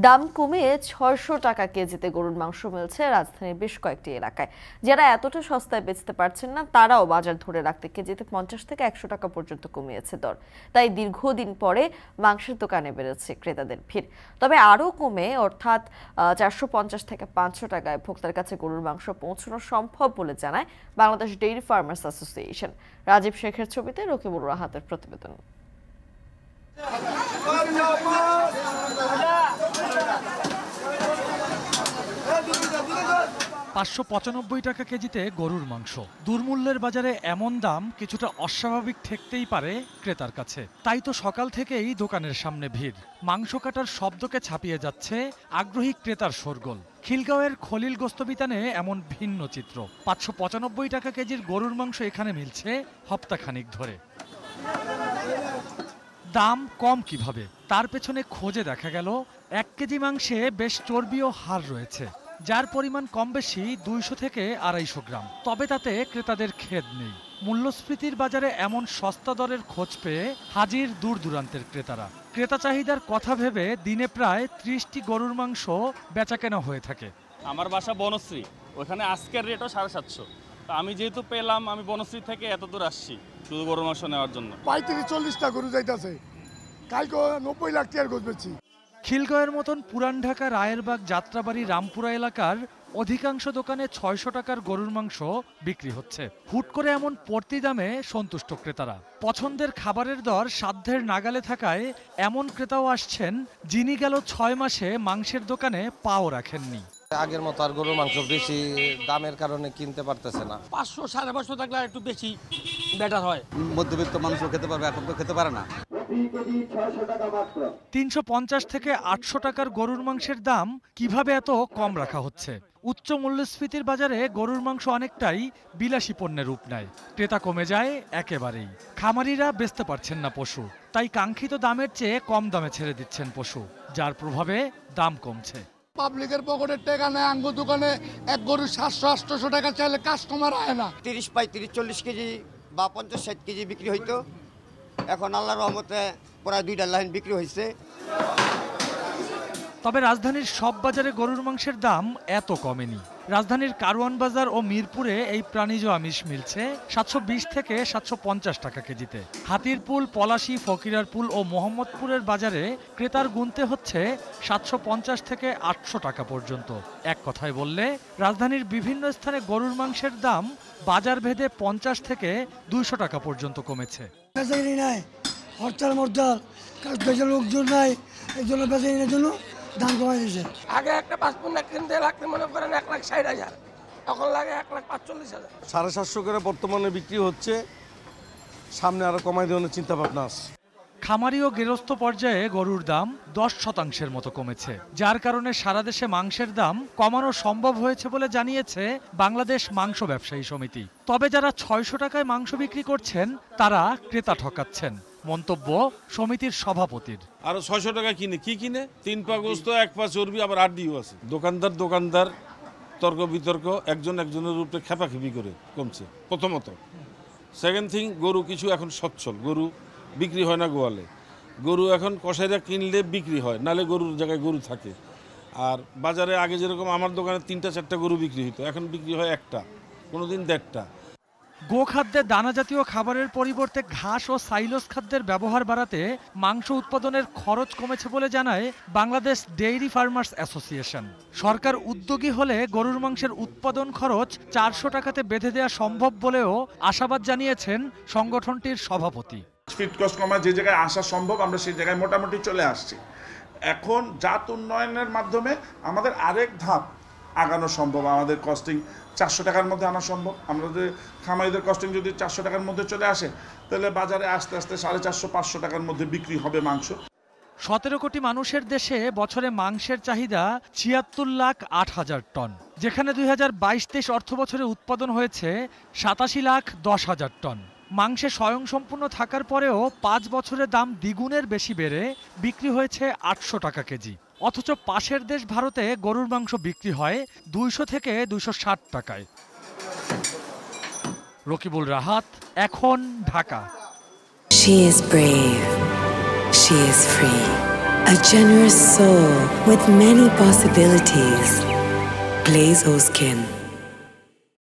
দাম কমিয়ে ৬০০ টাকা কেজিতে গরুর মাংস মিলছে রাজধানীর বেশ কয়েকটি এলাকায়। যারা এতটা সস্তায় বেচতে পারছেন না তারাও বাজার ধরে রাখতে কেজিতে ৫০ থেকে ১০০ টাকা পর্যন্ত কমিয়েছে দর। তাই দীর্ঘদিন পরে মাংসের দোকানে বেড়েছে ক্রেতাদের ভিড়। তবে আরও কমে অর্থাৎ ৪৫০ থেকে ৫০০ টাকায় ভোক্তার কাছে গরুর মাংস পৌঁছানো সম্ভব বলে জানায় Bangladesh dairy farmers association. Rajib শেখের ছবিতে রকিবুল রাহাতের প্রতিবেদন। ৫৯৫ টাকা কেজিতে গরুর মাংস। দুর্মূল্যের বাজারে এমন দাম কিছুটা অস্বাভাবিক ঠেকতেই পারে ক্রেতার কাছে। তাই তো সকাল থেকেই দোকানের সামনে ভিড়। মাংস কাটার শব্দকে ছাপিয়ে যাচ্ছে আগ্রহী ক্রেতার শোরগোল। খিলগাঁওয়ের খলিল গোস্তবিতানে এমন ভিন্ন চিত্র। ৫৯৫ টাকা কেজির গরুর মাংস এখানে মিলছে হপ্তাখানিক ধরে। দাম কম কিভাবে, তার পেছনে খোঁজে দেখা গেল ১ কেজি মাংসে বেশ চর্বি ও হাড় রয়েছে, যার পরিমাণ কম বেশি ২০০ থেকে ২৫০ গ্রাম। তবে তাতে ক্রেতাদের খেদ নেই। মূল্যস্ফীতির বাজারে এমন সস্তা দরের খোঁজ পেয়ে হাজির দূর দূরান্তের ক্রেতারা। ক্রেতা চাহিদার কথা ভেবে দিনে প্রায় ৩০টি গরুর মাংস বেচাকেনা হয়ে থাকে। আমার বাসা বনশ্রী, ওখানে আজকের রেটও ৭৫০। আমি যেহেতু পেলাম, আমি বনশ্রী থেকে এত দূর আসছি শুধু গরুর মাংস নেওয়ার জন্য। ৩৫-৪০টা গরু যাইতেছে, কালকে ৯০ লাখ টাকার গরু বেচছি। খিলগাঁওয়ের মতন পুরান ঢাকা রায়েরবাগ যাত্রাবাড়ি রামপুরা এলাকার অধিকাংশ দোকানে ৬০০ টাকার গরুর মাংস বিক্রি হচ্ছে। হুট করে এমন পড়তি দামে সন্তুষ্ট ক্রেতারা। পছন্দের খাবারের দর সাধ্যের নাগালে থাকায় এমন ক্রেতাও আসছেন যিনি গেল ৬ মাসে মাংসের দোকানে পাও রাখেননি। আগের মতো আর গরুর মাংস বেশি দামের কারণে কিনতে পারতেছে না। ৫০০-৫৫০ থাকলে একটু বেশি বেটার হয়। মধ্যবিত্ত মানুষ খেতে পারবে, এখন তো খেতে পারে না। ৩৫০ থেকে ৮০০ টাকার গরুর মাংসের দাম কিভাবে এত কম রাখা হচ্ছে? উচ্চ মূল্যস্ফীতির বাজারে গরুর মাংস অনেকটাই বিলাসী পণ্যের রূপ নেয়। ক্রেতা কমে যায় একেবারেই। খামারিরা বেচতে পারছেন না পশু, তাই কাঙ্ক্ষিত দামের চেয়ে কম দামে ছেড়ে দিচ্ছেন পশু, যার প্রভাবে দাম কমছে। পাবলিকের পকেটের টাকা নেয়, আঙ্গুর দোকানে এক গরু ৭০০-৮০০ টাকা চাইলে কাস্টমার আয় না। ৩০-৩৫-৪০ কেজি বা ৫০-৬০ কেজি বিক্রি হইতো, এখন আল্লাহর রহমতে প্রায় ২টা লাইন বিক্রি হয়েছে। তবে রাজধানীর সব বাজারে গরুর মাংসের দাম এত কমেনি। রাজধানীর কারওয়ান বাজার ও মিরপুরে এই প্রাণীজ আমিষ মিলছে ৭২০ থেকে ৭৫০ টাকা কেজিতে। হাতিরপুল, পলাশী, ফকিরারপুল ও মোহাম্মদপুরের বাজারে ক্রেতার গুনতে হচ্ছে ৭৫০ থেকে ৮০০ টাকা পর্যন্ত। এক কথায় বললে রাজধানীর বিভিন্ন স্থানে গরুর মাংসের দাম বাজার ভেদে ৫০ থেকে ২০০ টাকা পর্যন্ত কমেছে। হরতাল মরতাল, লোকজন নাই, এই জন্য বেচারিনের জন্য দাম কমাই দিয়েছে। আগে একটা পাসপোর্ট কিনতে লাগতে মনে করেন ১,৬০,০০০, এখন লাগে ১,৪৫,০০০। ৭৫০ করে বর্তমানে বিক্রি হচ্ছে, সামনে আরো কমাই দেওয়ার চিন্তা ভাবনা আছে। খামারি ও গেরস্থ পর্যায়ে গরুর দাম ১০% মতো কমেছে, যার কারণে সারা দেশে মাংসের দাম কমানো সম্ভব হয়েছে বলে জানিয়েছে বাংলাদেশ মাংস ব্যবসায়ী সমিতি। তবে যারা ৬০০ টাকায় মাংস বিক্রি করছেন তারা ক্রেতা ঠকাচ্ছেন, মন্তব্য সমিতির সভাপতির। আরো ৬০০ টাকা কিনে কি কিনে ৩ পা গোস্ত, ১ পা চর্বি, আবার আড্ডিও আছে। দোকানদার তর্ক বিতর্ক, একজন একজনের উপরে খেপাখেপি করে কমছে প্রথমত। সেকেন্ড থিং, গরু কিছু এখন সচ্ছল, গরু বিক্রি হয় না গোয়ালে। গরু এখন কসাইরা কিনলে বিক্রি হয়, নালে গরুর জায়গায় গরু থাকে। আর বাজারে আগে যেরকম আমার দোকানে ৩টা-৪টা গরু বিক্রি হতো, এখন বিক্রি হয় একটা, কোনোদিন ১.৫টা। গোখাদ্যে দানা জাতীয় খাবারের পরিবর্তে ঘাস ও সাইলোস খাদ্যের ব্যবহার বাড়াতে মাংস উৎপাদনের খরচ কমেছে বলে জানায় বাংলাদেশ ডেইরি ফার্মার্স অ্যাসোসিয়েশন। সরকার উদ্যোগী হলে গরুর মাংসের উৎপাদন খরচ ৪০০ টাকাতে বেঁধে দেওয়া সম্ভব বলেও আশাবাদ জানিয়েছেন সংগঠনটির সভাপতি। ফিড কস্ট কমা যে জায়গায় আসা সম্ভব, আমরা সেই জায়গায় মোটামুটি চলে আসছি। এখন জাত উন্নয়নের মাধ্যমে আমাদের আরেক ধাপ আগানো সম্ভব। আমাদের কস্টিং ৪০০ টাকার মধ্যে আনা সম্ভব। আমাদের খামারিদের কস্টিং যদি ৪০০ টাকার মধ্যে চলে আসে, তাহলে বাজারে আস্তে আস্তে ৪৫০-৫০০ টাকার মধ্যে বিক্রি হবে মাংস। ১৭ কোটি মানুষের দেশে বছরে মাংসের চাহিদা ৭৬,০৮,০০০ টন, যেখানে ২০২২-২৩ অর্থ বছরে উৎপাদন হয়েছে ৮৭,১০,০০০ টন। মাংসে স্বয়ংসম্পূর্ণ থাকার পরেও ৫ বছরে দাম দ্বিগুণের বেশি বেড়ে বিক্রি হয়েছে ৮০০ টাকা কেজি। অথচ পাশের দেশ ভারতে গরুর মাংস বিক্রি হয় ২০০ থেকে ২৬০ টাকায়। রকিবুল রাহাত, এখন, Dhaka. She is brave. She is free. A generous soul with many possibilities. Glaze Skin.